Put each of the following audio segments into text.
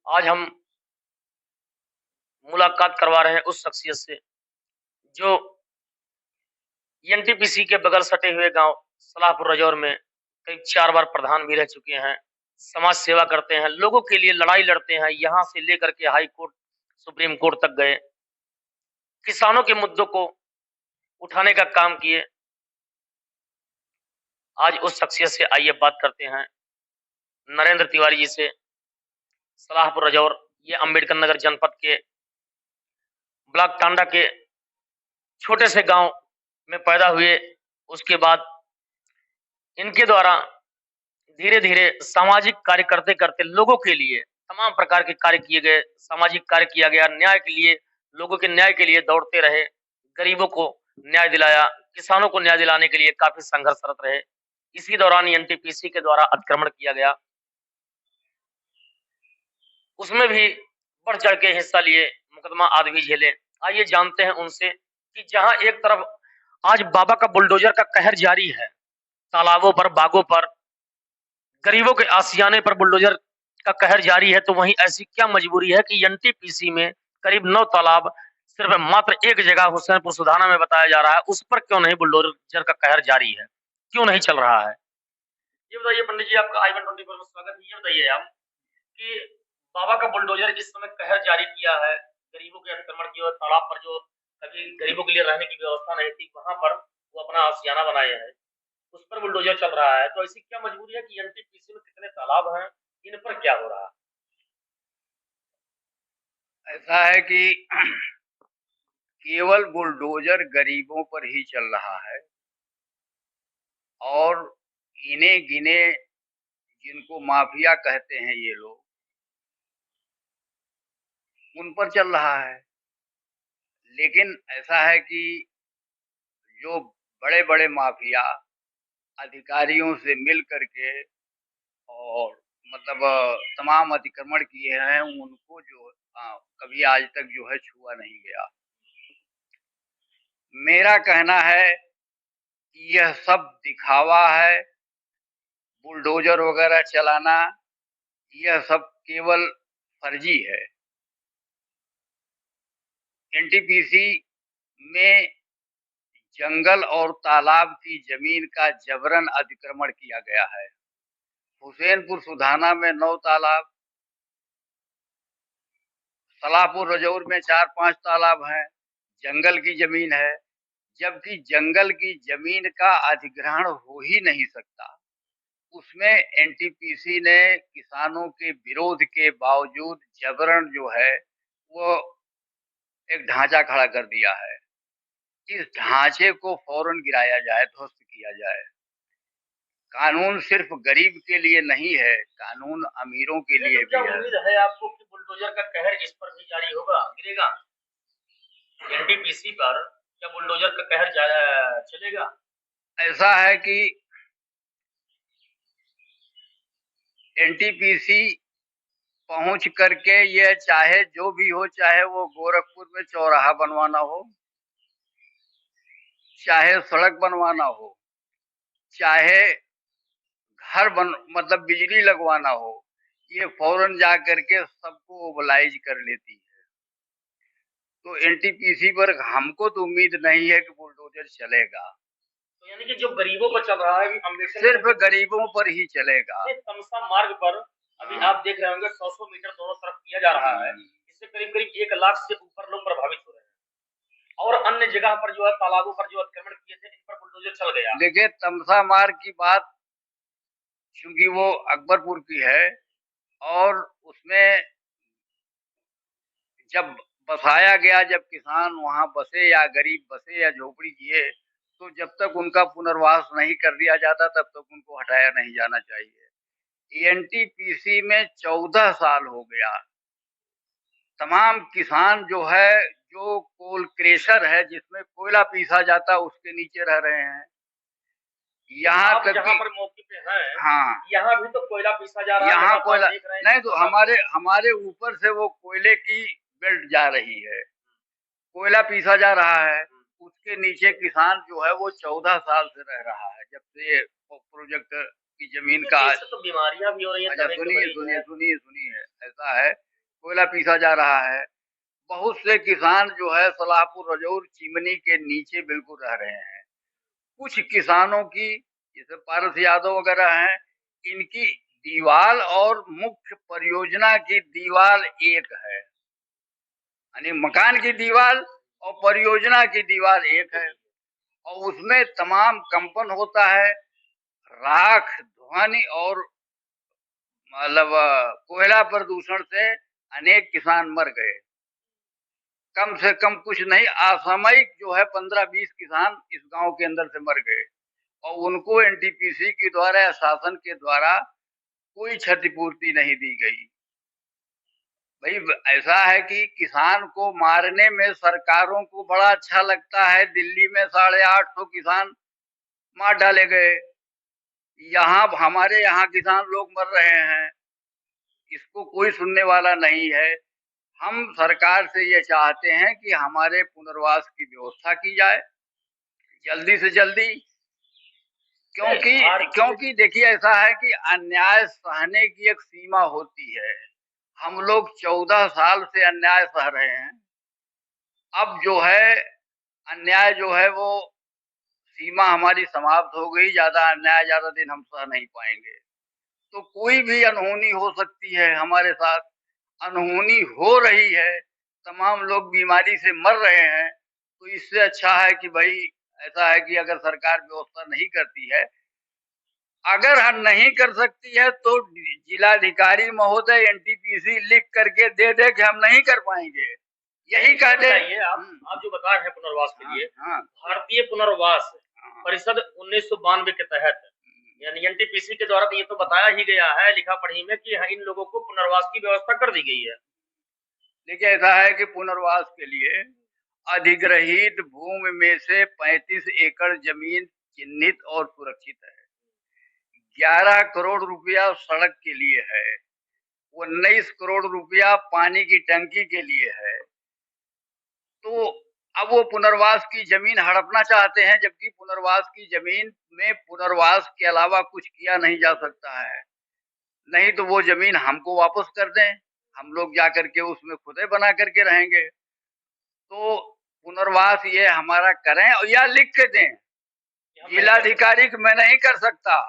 आज हम मुलाकात करवा रहे हैं उस शख्सियत से जो एनटीपीसी के बगल सटे हुए गांव सलाहपुर रजौर में कई 4 बार प्रधान भी रह चुके हैं। समाज सेवा करते हैं, लोगों के लिए लड़ाई लड़ते हैं, यहाँ से लेकर के हाई कोर्ट, सुप्रीम कोर्ट तक गए। किसानों के मुद्दों को उठाने का काम किए। आज उस शख्सियत से आइए बात करते हैं, नरेंद्र तिवारी जी से। सलाहपुर रजौर ये अम्बेडकर नगर जनपद के ब्लॉक टांडा के छोटे से गांव में पैदा हुए। उसके बाद इनके द्वारा धीरे धीरे सामाजिक कार्य करते करते लोगों के लिए तमाम प्रकार के कार्य किए गए, सामाजिक कार्य किया गया, न्याय के लिए, लोगों के न्याय के लिए दौड़ते रहे, गरीबों को न्याय दिलाया, किसानों को न्याय दिलाने के लिए काफी संघर्षरत रहे। इसी दौरान एनटीपीसी के द्वारा अतिक्रमण किया गया, उसमें भी बढ़ चढ़ के हिस्सा लिए, मुकदमा आदि भी झेले। आइए जानते हैं उनसे कि जहां एक तरफ आज बाबा का बुलडोजर का कहर जारी है, तालाबों पर, बागों पर, गरीबों के आशियाने पर बुलडोजर का कहर जारी है, तो वहीं ऐसी क्या मजबूरी है कि एनटीपीसी में करीब 9 तालाब सिर्फ मात्र एक जगह हुसैनपुर सुधाना में बताया जा रहा है, उस पर क्यों नहीं बुलडोजर का कहर जारी है, क्यों नहीं चल रहा है? ये बताइए पंडित जी, आपका i124 में स्वागत है। ये बताइए आप कि बाबा का बुलडोजर इस समय कहर जारी किया है, गरीबों के अतिक्रमण की और तालाब पर जो कभी गरीबों के लिए रहने की व्यवस्था नहीं थी, वहां पर वो अपना आशियाना बनाए हैं, उस पर बुलडोजर चल रहा है। तो ऐसी क्या मजबूरी है कि एनटीपीसी में कितने तालाब हैं, इन पर क्या हो रहा है? ऐसा है कि केवल बुलडोजर गरीबों पर ही चल रहा है और इन्हें गिने जिनको माफिया कहते हैं ये लोग, उन पर चल रहा है। लेकिन ऐसा है कि जो बड़े बड़े माफिया अधिकारियों से मिल करके और तमाम अतिक्रमण किए हैं, उनको जो कभी आज तक जो है छुआ नहीं गया। मेरा कहना है कि यह सब दिखावा है, बुलडोजर वगैरह चलाना, यह सब केवल फर्जी है। एनटीपीसी में जंगल और तालाब की जमीन का जबरन अतिक्रमण किया गया है। हुसैनपुर सुधाना में 9 तालाब, सलाहपुर रजौर में 4-5 तालाब हैं, जंगल की जमीन है, जबकि जंगल की जमीन का अधिग्रहण हो ही नहीं सकता। उसमें एनटीपीसी ने किसानों के विरोध के बावजूद जबरन जो है वो एक ढांचा खड़ा कर दिया है। इस ढांचे को फौरन गिराया जाए, ध्वस्त किया जाए। कानून सिर्फ गरीब के लिए नहीं है, कानून अमीरों के लिए क्या भी है। उम्मीद है आपको कि बुलडोजर का कहर इस पर भी जारी होगा, गिरेगा एनटीपीसी पर? क्या बुलडोजर का कहर चलेगा? ऐसा है कि एनटीपीसी पहुंच करके ये चाहे जो भी हो, चाहे वो गोरखपुर में चौराहा बनवाना हो, चाहे सड़क बनवाना हो, चाहे घर बिजली लगवाना हो, ये फौरन जा करके सबको मोबिलाइज कर लेती है। तो एनटीपीसी पर हमको तो उम्मीद नहीं है कि बुलडोजर चलेगा। तो यानी कि जो गरीबों पर चल रहा है, सिर्फ गरीबों पर ही चलेगा। तमसा मार्ग पर अभी आप देख रहे होंगे 100-100 मीटर दोनों तरफ किया जा रहा है, इससे करीब करीब 1 लाख से ऊपर लोग प्रभावित हो रहे हैं। और अन्य जगह पर जो है, तालाबों पर जो अतिक्रमण किए थे, इन पर बुलडोजर चल गया। देखिए, तमसा मार्ग की बात चूंकि वो अकबरपुर की है और उसमें जब बसाया गया, जब किसान वहां बसे या गरीब बसे या झोपड़ी किए, तो जब तक उनका पुनर्वास नहीं कर दिया जाता तब तक उनको हटाया नहीं जाना चाहिए। एनटीपीसी में 14 साल हो गया। तमाम किसान जो है, जो कोल क्रेशर है जिसमें कोयला पीसा जाता, उसके नीचे रह रहे हैं। यहाँ तक जहाँ पर मौके पे है, हाँ, यहाँ भी तो कोयला पीसा जा रहा है। यहाँ कोयला नहीं, तो हमारे ऊपर से वो कोयले की बेल्ट जा रही है, कोयला पीसा जा रहा है। उसके नीचे किसान जो है वो 14 साल से रह रहा है, जब से प्रोजेक्ट की जमीन का। तो बीमारियां भी हो रही हैं। अच्छा, सुनिए सुनिए सुनिए सुनिए, ऐसा है कोयला पीसा जा रहा है। बहुत से किसान जो है सलाहपुर रजौर चिमनी के नीचे बिल्कुल रह रहे हैं। कुछ किसानों की, जैसे पारस यादव वगैरह हैं, इनकी दीवार और मुख्य परियोजना की दीवार एक है, यानी मकान की दीवार और परियोजना की दीवार एक है, और उसमें तमाम कंपन होता है, राख, ध्वनि और मतलब कोयला प्रदूषण से अनेक किसान मर गए। कम से कम कुछ नहीं, असामयिक जो है 15-20 किसान इस गांव के अंदर से मर गए, और उनको एनटीपीसी के द्वारा या शासन के द्वारा कोई क्षतिपूर्ति नहीं दी गई। भाई ऐसा है कि किसान को मारने में सरकारों को बड़ा अच्छा लगता है। दिल्ली में 850 किसान मार डाले गए, यहाँ हमारे यहाँ किसान लोग मर रहे हैं, इसको कोई सुनने वाला नहीं है। हम सरकार से ये चाहते हैं कि हमारे पुनर्वास की व्यवस्था की जाए जल्दी से जल्दी, क्योंकि देखिए ऐसा है कि अन्याय सहने की एक सीमा होती है। हम लोग 14 साल से अन्याय सह रहे हैं, अब जो है अन्याय जो है वो सीमा हमारी समाप्त हो गई। ज्यादा अन्याय ज्यादा दिन हम सह नहीं पाएंगे, तो कोई भी अनहोनी हो सकती है हमारे साथ, अनहोनी हो रही है, तमाम लोग बीमारी से मर रहे हैं। तो इससे अच्छा है कि भाई ऐसा है कि अगर सरकार व्यवस्था नहीं करती है, अगर हम नहीं कर सकती है तो जिलाधिकारी महोदय एनटीपीसी लिख करके दे दे कि हम नहीं कर पाएंगे, यही कह दे। आप जो बता रहे हैं पुनर्वास के लिए, हाँ, भारतीय पुनर्वास परिषद 1992 के तहत यानी एनटीपीसी के द्वारा तो ये तो बताया ही गया है लिखा पढ़ी में कि इन लोगों को पुनर्वास की व्यवस्था कर दी गई है। देखिए ऐसा है कि पुनर्वास के लिए अधिग्रहित भूमि में से 35 एकड़ जमीन चिन्हित और सुरक्षित है, 11 करोड़ रुपया सड़क के लिए है, 19 करोड़ रुपया पानी की टंकी के लिए है। तो अब वो पुनर्वास की जमीन हड़पना चाहते हैं, जबकि पुनर्वास की जमीन में पुनर्वास के अलावा कुछ किया नहीं जा सकता है। नहीं तो वो जमीन हमको वापस कर दें, हम लोग जा करके उसमें खुदे बना करके रहेंगे। तो पुनर्वास ये हमारा करें, और या लिख के दें जिलाधिकारी कि मैं नहीं कर सकता,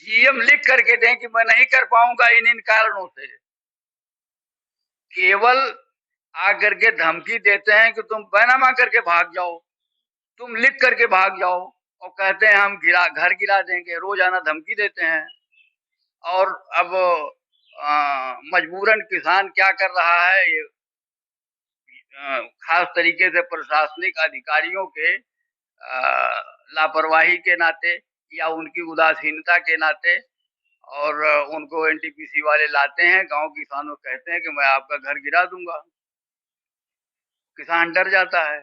जीएम लिख करके दें कि मैं नहीं कर पाऊंगा इन कारणों से। केवल आकर के धमकी देते हैं कि तुम बैनामा करके भाग जाओ, तुम लिख करके भाग जाओ, और कहते हैं हम घर गिरा देंगे, रोजाना धमकी देते हैं। और अब मजबूरन किसान क्या कर रहा है, ये खास तरीके से प्रशासनिक अधिकारियों के लापरवाही के नाते या उनकी उदासीनता के नाते, और उनको एनटीपीसी वाले लाते हैं, गांव किसानों कहते हैं कि मैं आपका घर गिरा दूंगा, किसान डर जाता है।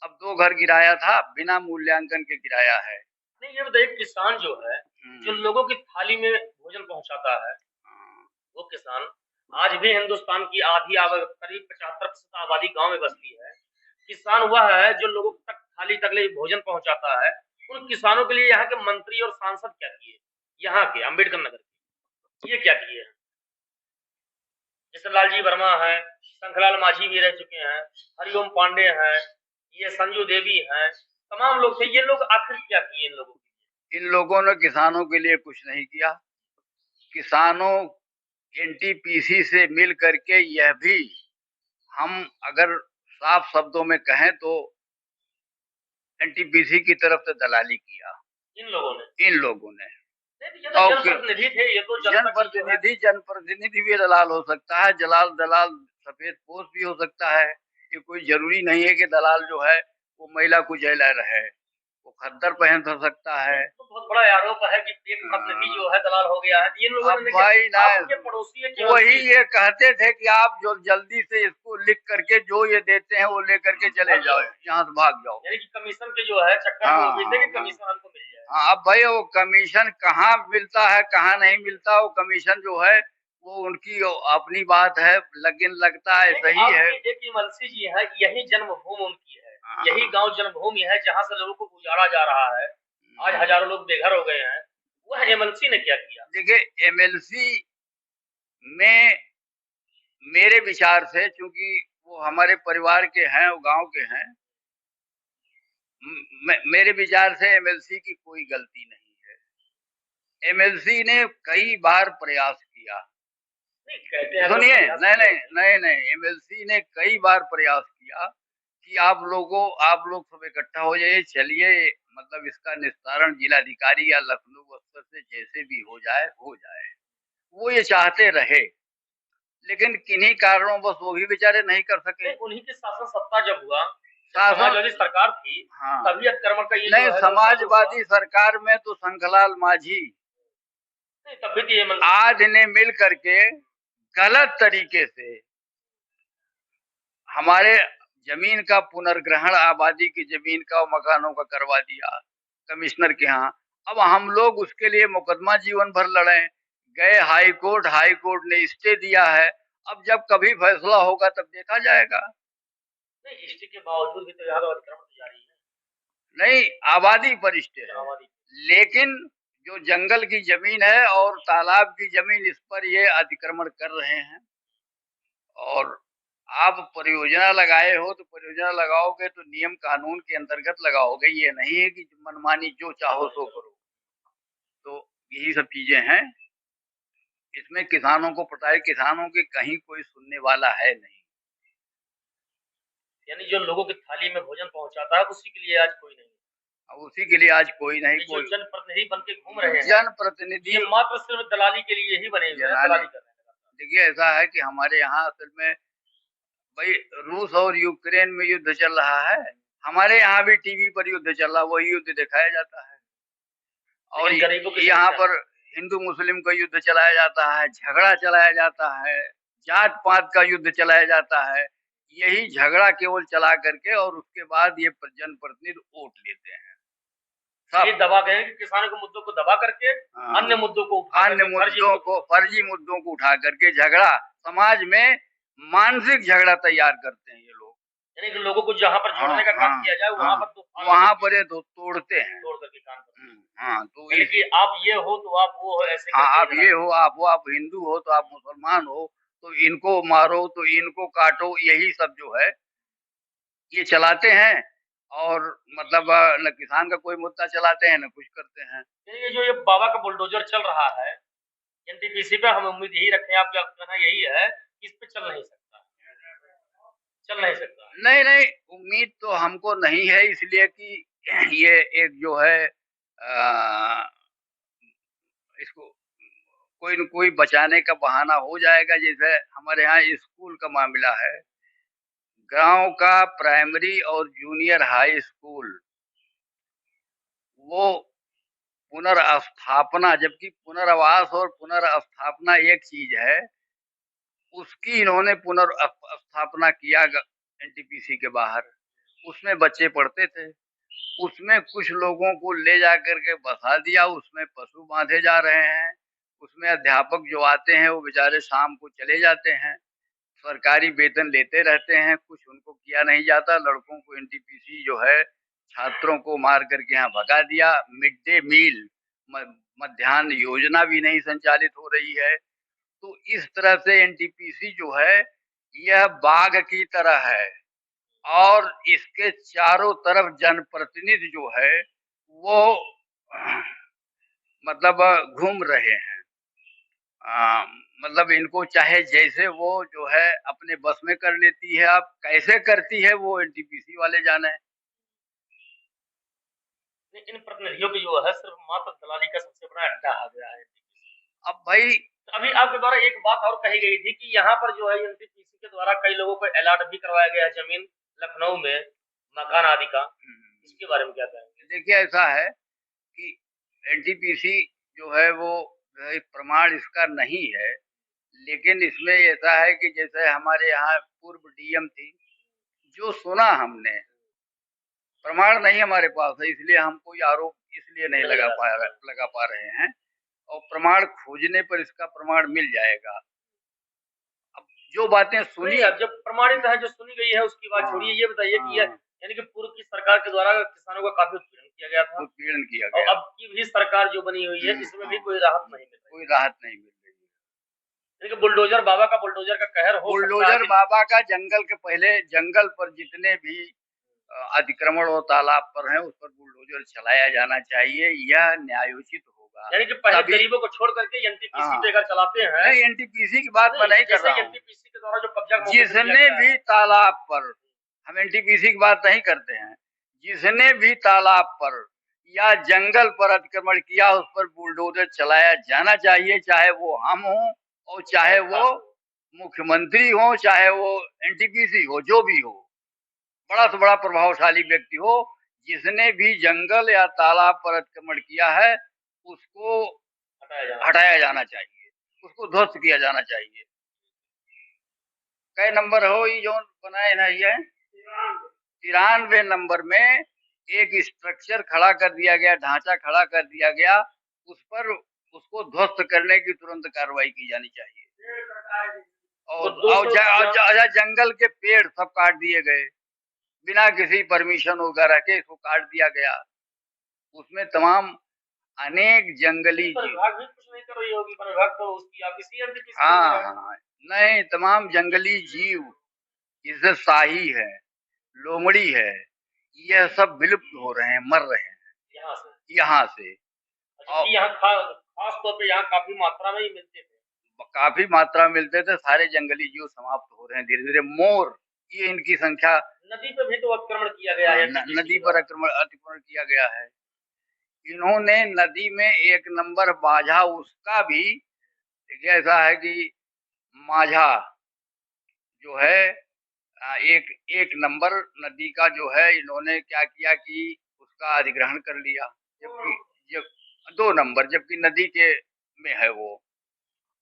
अब 2 घर गिराया था, बिना मूल्यांकन के गिराया है। नहीं ये बताइए, किसान जो है जो लोगों की थाली में भोजन पहुंचाता है, वो किसान आज भी हिंदुस्तान की आधी करीब 75% आबादी गांव में बसती है। किसान वह है जो लोगों तक थाली तक ले भोजन पहुंचाता है। उन किसानों के लिए यहाँ के मंत्री और सांसद क्या किए, यहाँ के अम्बेडकर नगर के ये क्या किए? जैसे लालजी वर्मा है, शंखलाल माझी भी रह चुके हैं, हरिओम पांडे हैं, ये संजू देवी हैं, तमाम लोग थे। ये लोग आखिर क्या किए इन लोगों? इन लोगों ने किसानों के लिए कुछ नहीं किया। किसानों एनटीपीसी से मिल करके, यह भी हम अगर साफ शब्दों में कहें तो एनटीपीसी की तरफ से दलाली किया इन लोगों ने। जनप्रतिनिधि थे ये तो, जनप्रतिनिधि भी दलाल हो सकता है, दलाल सफेद पोश भी हो सकता है। ये कोई जरूरी नहीं है कि दलाल जो है वो महिला कुचैला रहे, वो खद्दर पहन सकता है। तो बहुत बड़ा आरोप है कि एक प्रतिनिधि जो है दलाल हो गया है। ये लोगों ने भाई ना, पड़ोसी वही ये कहते थे कि आप जो जल्दी से इसको लिख करके जो ये देते हैं वो लेकर के चले जाओ, यहाँ से भाग जाओ। यानी कि कमीशन के जो है चक्कर में भी थे कि कमीशन हमको मिल जाए। हाँ, अब भाई वो कमीशन कहाँ मिलता है कहाँ नहीं मिलता, वो कमीशन जो है वो उनकी अपनी बात है, लेकिन लगता है सही है। एक इमलसी जी है, यही जन्मभूमि उनकी है, यही गांव जन्मभूमि है जहां से लोगों को गुजारा जा रहा है। आज हजारों लोग बेघर हो गए हैं। वह एमएलसी ने क्या किया? देखिए एमएलसी में मेरे विचार से, चूंकि वो हमारे परिवार के हैं, वो गांव के हैं, मेरे विचार से एमएलसी की कोई गलती नहीं है। एमएलसी ने कई बार प्रयास किया। नहीं कहते हैं सुनिए, नहीं, एमएलसी ने कई बार प्रयास किया कि आप लोग सब इकट्ठा हो जाइए, चलिए, मतलब इसका निस्तारण जिलाधिकारी या लखनऊ स्तर से जैसे भी हो जाए। वो ये चाहते रहे, लेकिन किन्हीं कारणों बस वो भी बेचारे नहीं कर सके। उन्हीं के शासन सत्ता जब हुआ, शासन, समाजवादी सरकार थी, हाँ, तभी अतिक्रमण का ये नहीं, जो है समाजवादी सरकार में तो शंखलाल माझी तब भी आज ने मिल करके गलत तरीके से हमारे जमीन का पुनर्ग्रहण, आबादी की जमीन का और मकानों का करवा दिया कमिश्नर के यहाँ। अब हम लोग उसके लिए मुकदमा जीवन भर लड़े, गए हाई कोर्ट ने स्टे दिया है। अब जब कभी फैसला होगा तब देखा जाएगा। नहीं, स्टे के बावजूद भी तो यहाँ अतिक्रमण जारी है। नहीं, आबादी पर स्टे है, लेकिन जो जंगल की जमीन है और तालाब की जमीन, इस पर ये अतिक्रमण कर रहे हैं। और आप परियोजना लगाए हो तो परियोजना लगाओगे तो नियम कानून के अंतर्गत लगाओगे, ये नहीं है कि मनमानी जो चाहो सो करो। तो यही सब चीजें हैं। इसमें किसानों को पता है, किसानों के कहीं कोई सुनने वाला है नहीं। यानी जो लोगों की थाली में भोजन पहुंचाता है उसी के लिए आज कोई नहीं, उसी के लिए आज कोई नहीं। जो जनप्रतिनिधि बन के घूम रहे हैं, जनप्रतिनिधि मात्र सिर्फ दलाली के लिए ही बने हुए हैं, दलाली कर रहे हैं। देखिए, ऐसा है कि हमारे यहाँ असल में भाई रूस और यूक्रेन में युद्ध चल रहा है, हमारे यहाँ भी टीवी पर युद्ध चल रहा है, वही युद्ध दिखाया जाता है। और यहाँ पर हिंदू मुस्लिम का युद्ध चलाया जाता है, झगड़ा चलाया जाता है, जात पात का युद्ध चलाया जाता है। यही झगड़ा केवल चला करके और उसके बाद ये जनप्रतिनिधि वोट लेते हैं। ये दबा गए कि किसानों के मुद्दों को दबा करके अन्य मुद्दों को फर्जी मुद्दों को उठा करके झगड़ा समाज में मानसिक झगड़ा तैयार करते हैं ये लोग। यानी कि लोगों को जहाँ पर जोड़ने का काम किया जाए वहाँ पर ये तोड़ते हैं, तोड़ करके काम करते हैं। हाँ, तो कि आप ये हो तो आप वो हो, ऐसे आप ये हो, आप वो, आप हिंदू हो तो आप मुसलमान हो, तो इनको मारो तो इनको काटो, यही सब जो है ये चलाते हैं। और मतलब न किसान का कोई मुद्दा चलाते हैं न कुछ करते हैं। ये जो ये बाबा का बुलडोजर चल रहा है एनटीपीसी पे, हम उम्मीद यही रखते हैं, आपका कहना यही है कि इस पे चल नहीं सकता। नहीं, उम्मीद तो हमको नहीं है, इसलिए कि ये एक जो है इसको कोई न कोई बचाने का बहाना हो जाएगा। जैसे हमारे यहाँ स्कूल का मामला है, गांव का प्राइमरी और जूनियर हाई स्कूल, वो पुनर्स्थापना, जबकि पुनर्वास और पुनर्स्थापना एक चीज है, उसकी इन्होंने पुनर्स्थापना किया एनटीपीसी के बाहर। उसमें बच्चे पढ़ते थे, उसमें कुछ लोगों को ले जाकर के बसा दिया, उसमें पशु बांधे जा रहे हैं। उसमें अध्यापक जो आते हैं वो बेचारे शाम को चले जाते हैं, सरकारी वेतन लेते रहते हैं, कुछ उनको किया नहीं जाता। लड़कों को एनटीपीसी जो है छात्रों को मार करके यहाँ भगा दिया। मिड डे मील, मध्याह्न योजना भी नहीं संचालित हो रही है। तो इस तरह से एनटीपीसी जो है यह बाघ की तरह है और इसके चारों तरफ जनप्रतिनिधि जो है वो मतलब घूम रहे हैं। मतलब इनको चाहे जैसे वो जो है अपने बस में कर लेती है, अब कैसे करती है वो एनटीपीसी वाले जाने। इन प्रतिनिधियों की जो है सिर्फ मात्र दलाली का सबसे बड़ा अड्डा आ गया है। अब भाई अभी आपके द्वारा एक बात और कही गई थी कि यहाँ पर जो है एनटीपीसी के द्वारा कई लोगों को अलॉट भी करवाया गया है जमीन लखनऊ में, मकान आदि का, इसके बारे में क्या कहेंगे? देखिए, ऐसा है कि एनटीपीसी जो है वो प्रमाण इसका नहीं है, लेकिन इसमें ऐसा है कि जैसे हमारे यहाँ पूर्व डीएम थी, जो सुना हमने, प्रमाण नहीं हमारे पास है, इसलिए हम कोई आरोप इसलिए नहीं लगा पा रहे हैं। और प्रमाण खोजने पर इसका प्रमाण मिल जाएगा। अब जो बातें सुनी, अब जब प्रमाणित है, जो सुनी गई है उसकी बात छोड़िए, ये बताइए कि यानी कि पूर्व की सरकार के द्वारा किसानों का काफी उत्पीड़न किया गया था, और अब की भी सरकार जो बनी हुई है इसमें भी कोई राहत नहीं मिल रही। कोई राहत नहीं मिल रही। देखिए बुलडोजर बाबा का बुलडोजर का कहर हो सकता है बुलडोजर कि बाबा का जंगल के पहले जंगल पर जितने भी अतिक्रमण और तालाब पर हैं उस पर बुलडोजर चलाया जाना चाहिए, यह न्यायोचित होगा। यानी कि पहले तभी गरीबों को छोड़ करके एनटीपीसी हाँ पे अगर चलाते हैं, नहीं, एनटीपीसी की बात मैं नहीं कर जैसे रहा हूँ। एनटीपीसी के द्वारा जो कब्जा मौके पे किया जिसने गया भी है, तालाब पर, हम एनटीपीसी की बात नहीं करते हैं, जिसने भी तालाब पर या जंगल पर अतिक्रमण किया उस पर बुलडोजर चलाया जाना चाहिए, चाहे वो हम हो और चाहे वो मुख्यमंत्री हो, चाहे वो एनटीपीसी हो, जो भी हो, बड़ा से बड़ा प्रभावशाली व्यक्ति हो, जिसने भी जंगल या तालाब पर अतिक्रमण किया है उसको हटाया जाना चाहिए, उसको ध्वस्त किया जाना चाहिए। कई नंबर हो ये जो बनाए ना, ये 93 नंबर में एक स्ट्रक्चर खड़ा कर दिया गया, ढांचा खड़ा कर दिया गया, उस पर उसको ध्वस्त करने की तुरंत कार्रवाई की जानी चाहिए। और जंगल के पेड़ सब काट दिए गए बिना किसी परमिशन वगैरह के, इसको काट दिया गया। उसमें तमाम अनेक जंगली विभाग भी कुछ नहीं कर रही होगी, विभाग तो उसकी आप इसी एनटीपीसी हाँ नहीं, तमाम जंगली जीव, जैसे शाही है, लोमड़ी है, यह सब विलुप्त हो रहे हैं, मर रहे हैं यहाँ से। और यहाँ खास तौर पे यहाँ काफी मात्रा में ही मिलते थे, काफी मात्रा में मिलते थे। सारे जंगली जीव समाप्त हो रहे हैं धीरे धीरे। मोर, ये इनकी संख्या, नदी पे भी तो अतिक्रमण किया गया है, नदी पर अतिक्रमण किया गया है। इन्होंने नदी में एक नंबर बाझा, उसका भी देखिए ऐसा है कि माझा जो है एक एक नंबर नदी का जो है, इन्होंने क्या किया कि उसका अधिग्रहण कर लिया, जबकि जब 2 नंबर, जबकि नदी के में है वो।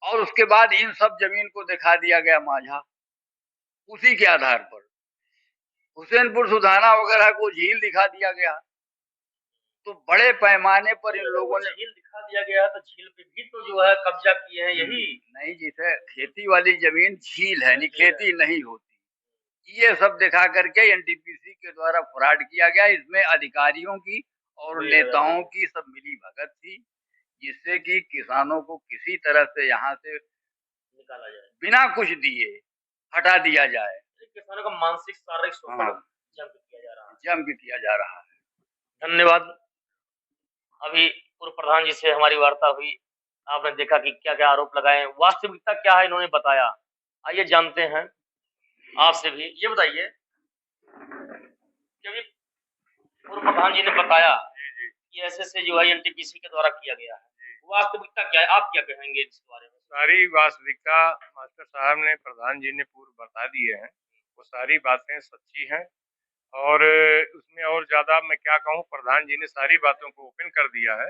और उसके बाद इन सब जमीन को दिखा दिया गया माझा, उसी के आधार पर हुसैनपुर सुधाना वगैरह को झील दिखा दिया गया। तो बड़े पैमाने पर इन लोगों ने झील दिखा दिया गया, तो झील पे भी तो जो है कब्जा किए हैं। यही नहीं, जिसे खेती वाली जमीन झील है, नहीं खेती नहीं होती, ये सब दिखा करके एनटीपीसी के द्वारा फ्रॉड किया गया। इसमें अधिकारियों की और नेताओं की सब मिली भगत थी, जिससे कि किसानों को किसी तरह से यहाँ से निकाला जाए, बिना कुछ दिए हटा दिया जाए। किसानों का मानसिक शारीरिक शोषण जम के किया जा रहा है। धन्यवाद। अभी पूर्व प्रधान जी से हमारी वार्ता हुई, आपने देखा कि क्या क्या आरोप लगाए, वास्तविकता क्या है इन्होंने बताया। आइए जानते हैं आपसे भी। ये बताइए कि पूर्व प्रधान जी ने बताया कि ऐसे जो है एनटीपीसी के द्वारा किया गया है, वास्तविकता क्या है, आप क्या कहेंगे इस बारे में? सारी वास्तविकता मास्टर साहब ने, प्रधान जी ने पूर्व बता दिए हैं। वो सारी बातें सच्ची हैं और उसमें और ज्यादा मैं क्या कहूँ, प्रधान जी ने सारी बातों को ओपन कर दिया है।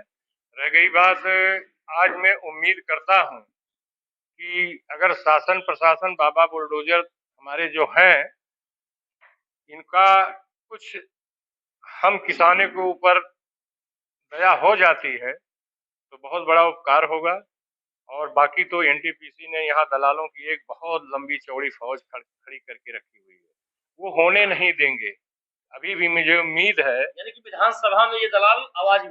रह गई बात, आज मैं उम्मीद करता हूँ कि अगर शासन प्रशासन, बाबा बुलडोजर हमारे जो हैं, इनका कुछ हम किसानों के ऊपर दया हो जाती है तो बहुत बड़ा उपकार होगा। और बाकी तो एनटीपीसी ने यहाँ दलालों की एक बहुत लंबी चौड़ी फौज खड़ी करके रखी हुई है, वो होने नहीं देंगे। अभी भी मुझे उम्मीद है, यानी कि विधानसभा में ये दलाल आवाज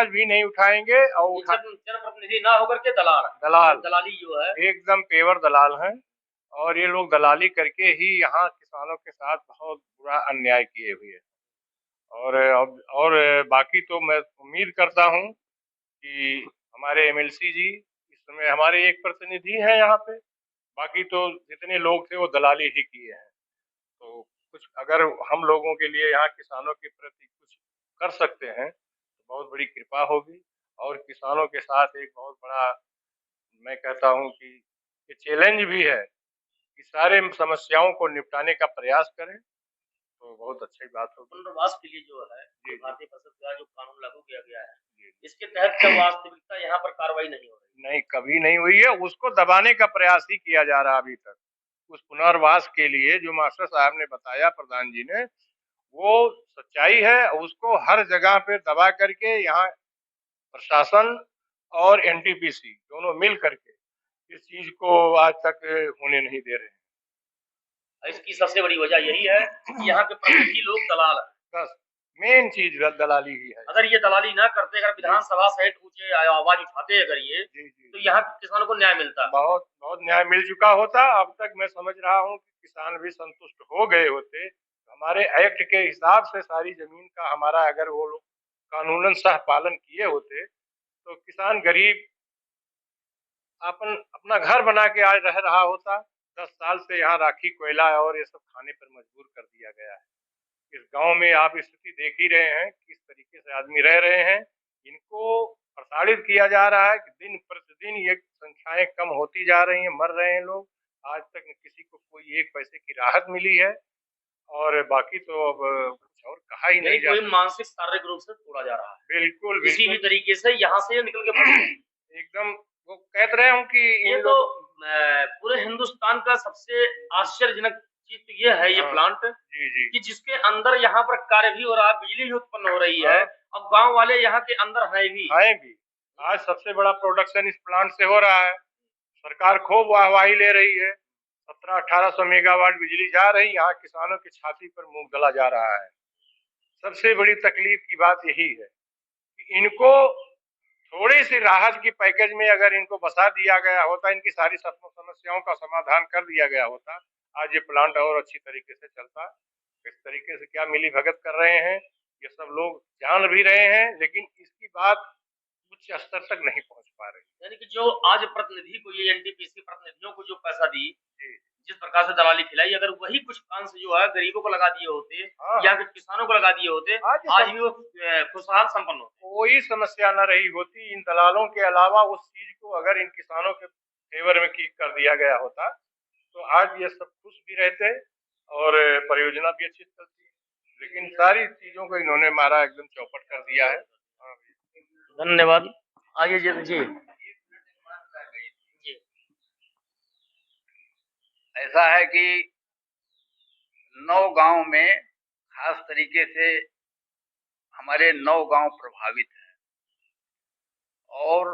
भी नहीं उठाएंगे और जनप्रतिनिधि ना होकर के दलाली जो है एकदम पेवर दलाल हैं। और ये लोग दलाली करके ही यहाँ किसानों के साथ बहुत बुरा अन्याय किए हुए हैं। और बाकी तो मैं उम्मीद करता हूँ कि हमारे एमएलसी जी इस समय हमारे एक प्रतिनिधि हैं यहाँ पे, बाकी तो जितने लोग थे वो दलाली ही किए हैं। तो कुछ अगर हम लोगों के लिए यहाँ किसानों के प्रति कुछ कर सकते हैं तो बहुत बड़ी कृपा होगी। और किसानों के साथ एक बहुत बड़ा, मैं कहता हूँ कि ये चैलेंज भी है कि सारे समस्याओं को निपटाने का प्रयास करें, तो बहुत अच्छी बात होगी। पुनर्वास के लिए जो है भारतीय परिषद द्वारा जो कानून लागू किया गया है, इसके तहत क्या वास्तविकता यहाँ पर कार्रवाई नहीं हो रही? नहीं, कभी नहीं हुई है। उसको दबाने का प्रयास ही किया जा रहा अभी तक। उस पुनर्वास के लिए जो मास्टर साहब ने बताया, प्रधान जी ने, वो सच्चाई है। उसको हर जगह पे दबा करके यहाँ प्रशासन और एनटीपीसी दोनों मिल करके इस चीज को आज तक होने नहीं दे रहे हैं। इसकी सबसे बड़ी वजह यही है कि यहाँ के प्रतिनिधि लोग दलाल हैं। बस मेन चीज दलाली ही है। अगर ये दलाली ना करते, अगर विधानसभा सहित ऊंचे आवाज उठाते अगर ये, जी जी, तो यहाँ किसानों को न्याय मिलता। बहुत बहुत न्याय मिल चुका होता। अब तक मैं समझ रहा हूँ कि किसान भी संतुष्ट हो गए होते। हमारे एक्ट के हिसाब से सारी जमीन का हमारा अगर वो लोग कानूनन सह पालन किए होते तो किसान गरीब अपन अपना घर बना के आज रह रहा होता। 10 साल से यहाँ राखी कोयला और ये सब खाने पर मजबूर कर दिया गया है। इस गांव में आप स्थिति देख ही रहे हैं किस तरीके से आदमी रह रहे हैं। इनको प्रताड़ित किया जा रहा है कि दिन प्रतिदिन ये संख्याएं कम होती जा रही हैं, मर रहे हैं लोग। आज तक किसी को कोई एक पैसे की राहत मिली है और बाकी तो अब कुछ और कहा ही नहीं जा कोई सकता। मानसिक शारीरिक रूप से तोड़ा जा रहा है बिल्कुल किसी भी बिल्कुल तरीके से, यहाँ से निकल के एकदम वो कह रहे हूँ कि ये इन तो लोग पूरे हिंदुस्तान का सबसे आश्चर्यजनक चीज तो ये है, ये हाँ, प्लांट जी जी कि जिसके अंदर यहाँ पर कार्य भी हो रहा है, बिजली भी उत्पन्न हो रही है, हाँ। अब गांव वाले यहाँ के अंदर है भी। आज सबसे बड़ा प्रोडक्शन इस प्लांट से हो रहा है। सरकार खूब वाहवाही ले रही है। 1700-1800 मेगावाट बिजली जा रही, यहाँ किसानों की छाती पर मूंग दला जा रहा है। सबसे बड़ी तकलीफ की बात यही है कि इनको थोड़ी सी राहत की पैकेज में अगर इनको बसा दिया गया होता, इनकी सारी समस्याओं का समाधान कर दिया गया होता, आज ये प्लांट और अच्छी तरीके से चलता। इस तरीके से क्या मिली भगत कर रहे हैं ये सब लोग जान भी रहे हैं, लेकिन इसकी बात उच्च स्तर तक नहीं पहुंच पा रही। यानी कि जो आज प्रतिनिधि को, ये एनटीपीसी प्रतिनिधियों को जो पैसा दी, जिस प्रकार से दलाली खिलाई, अगर वही कुछ अंश जो है गरीबों को लगा दिए होते या फिर किसानों को लगा दिए होते, आज भी वो खुशहाल संपन्न होते। कोई समस्या न रही होती। इन दलालों के अलावा उस चीज को अगर इन किसानों के फेवर में कर दिया गया होता तो आज ये सब खुश भी रहते और परियोजना भी अच्छी चलती। लेकिन सारी चीजों को इन्होंने मारा, एकदम चौपट कर दिया है। धन्यवाद। आइए जी जी। ऐसा है कि 9 गांव में खास तरीके से हमारे 9 गांव प्रभावित हैं और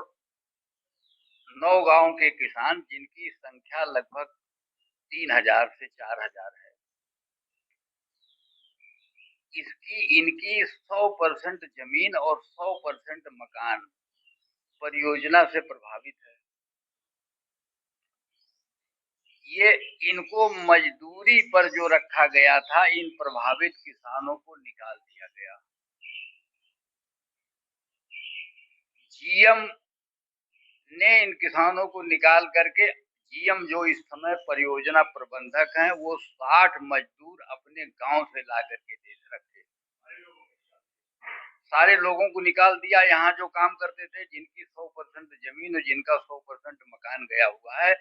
9 गांव के किसान जिनकी संख्या लगभग 3000 से 4000 है, इनकी 100% जमीन और 100% मकान परियोजना से प्रभावित है। ये इनको मजदूरी पर जो रखा गया था, इन प्रभावित किसानों को निकाल दिया गया। जीएम ने इन किसानों को निकाल करके, जीएम जो इस समय परियोजना प्रबंधक हैं, वो 60 मजदूर अपने गांव से ला करके दे रखे। सारे लोगों को निकाल दिया। यहाँ जो काम करते थे, जिनकी 100% जमीन और जिनका 100% मकान गया हुआ है,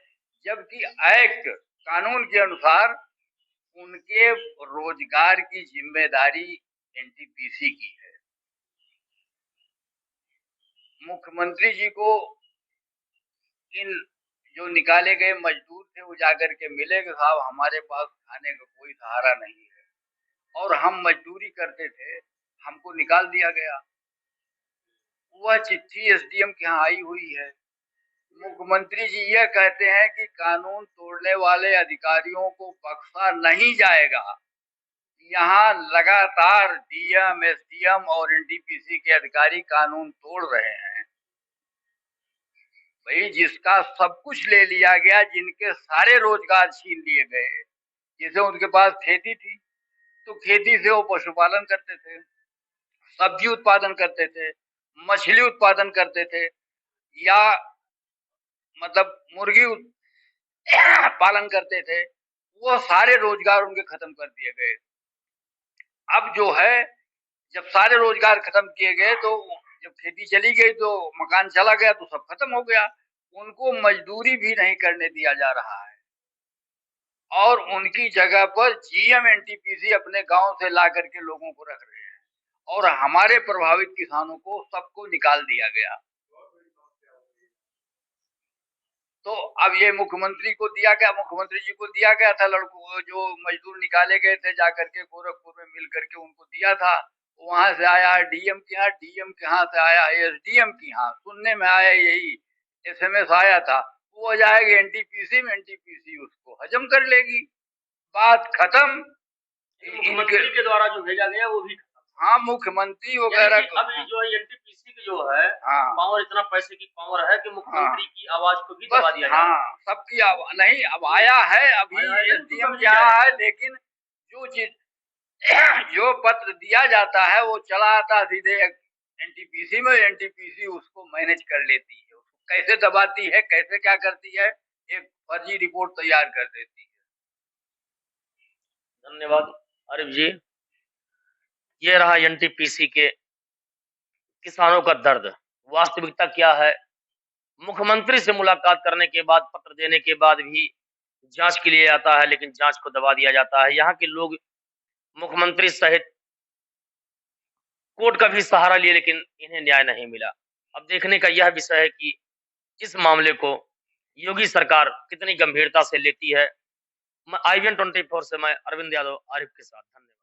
जबकि एक्ट कानून के अनुसार उनके रोजगार की जिम्मेदारी एनटीपीसी की है। मुख्यमंत्री जी को इन जो निकाले गए मजदूर थे वो जाकर के मिले कि साहब हमारे पास खाने का कोई सहारा नहीं है और हम मजदूरी करते थे, हमको निकाल दिया गया। वह चिट्ठी एसडीएम के यहाँ आई हुई है। मुख्यमंत्री जी यह कहते हैं कि कानून तोड़ने वाले अधिकारियों को बख्शा नहीं जाएगा। यहाँ लगातार डीएम, एसडीएम और एनटीपीसी के अधिकारी कानून तोड़ रहे हैं। भाई, जिसका सब कुछ ले लिया गया, जिनके सारे रोजगार छीन लिए गए। जैसे उनके पास खेती थी तो खेती से वो पशुपालन करते थे, सब्जी उत्पादन करते थे, मछली उत्पादन करते थे, या मतलब मुर्गी पालन करते थे। वो सारे रोजगार उनके खत्म कर दिए गए। अब जो है, जब सारे रोजगार खत्म किए गए तो जब खेती चली गई तो मकान चला गया तो सब खत्म हो गया। उनको मजदूरी भी नहीं करने दिया जा रहा है और उनकी जगह पर जीएम एनटीपीसी अपने गांव से ला करके लोगों को रख रहे हैं और हमारे प्रभावित किसानों को सबको निकाल दिया गया। तो अब ये मुख्यमंत्री को दिया गया, मुख्यमंत्री जी को दिया गया था। लड़कों जो मजदूर निकाले गए थे जाकर के गोरखपुर में मिल करके उनको दिया था। वहां से आया डीएम के यहाँ, डीएम के यहाँ से आया एसडीएम के यहाँ। सुनने में आया यही एसएमएस आया था, वो जाएगी एनटीपीसी में, एनटीपीसी उसको हजम कर लेगी। बात खत्म। मुख्यमंत्री के द्वारा जो भेजा गया वो भी हाँ मुख्यमंत्री यानी वगैरह कि अभी जो है एनटीपीसी की जो है हाँ पावर, इतना पैसे की पावर है कि मुख्यमंत्री की आवाज को भी दबा बस दिया जा रहा है। हाँ सबकी नहीं अब आया है अभी आया है, एसडीएम कभी के यहाँ आया है, लेकिन जो चीज जो पत्र दिया जाता है वो चला आता है सीधे एनटीपीसी में, एनटीपीसी उसको मैनेज कर लेती है, उसको कैसे दबाती है कैसे क्या करती है, एक फर्जी रिपोर्ट तैयार कर देती है। धन्यवाद आरिफ जी। ये रहा एनटीपीसी के किसानों का दर्द। वास्तविकता क्या है? मुख्यमंत्री से मुलाकात करने के बाद, पत्र देने के बाद भी जांच के लिए आता है, लेकिन जांच को दबा दिया जाता है। यहाँ के लोग मुख्यमंत्री सहित कोर्ट का भी सहारा लिए, लेकिन इन्हें न्याय नहीं मिला। अब देखने का यह विषय है कि इस मामले को योगी सरकार कितनी गंभीरता से लेती है। मैं IBN 24 से मैं अरविंद यादव आरिफ के साथ। धन्यवाद।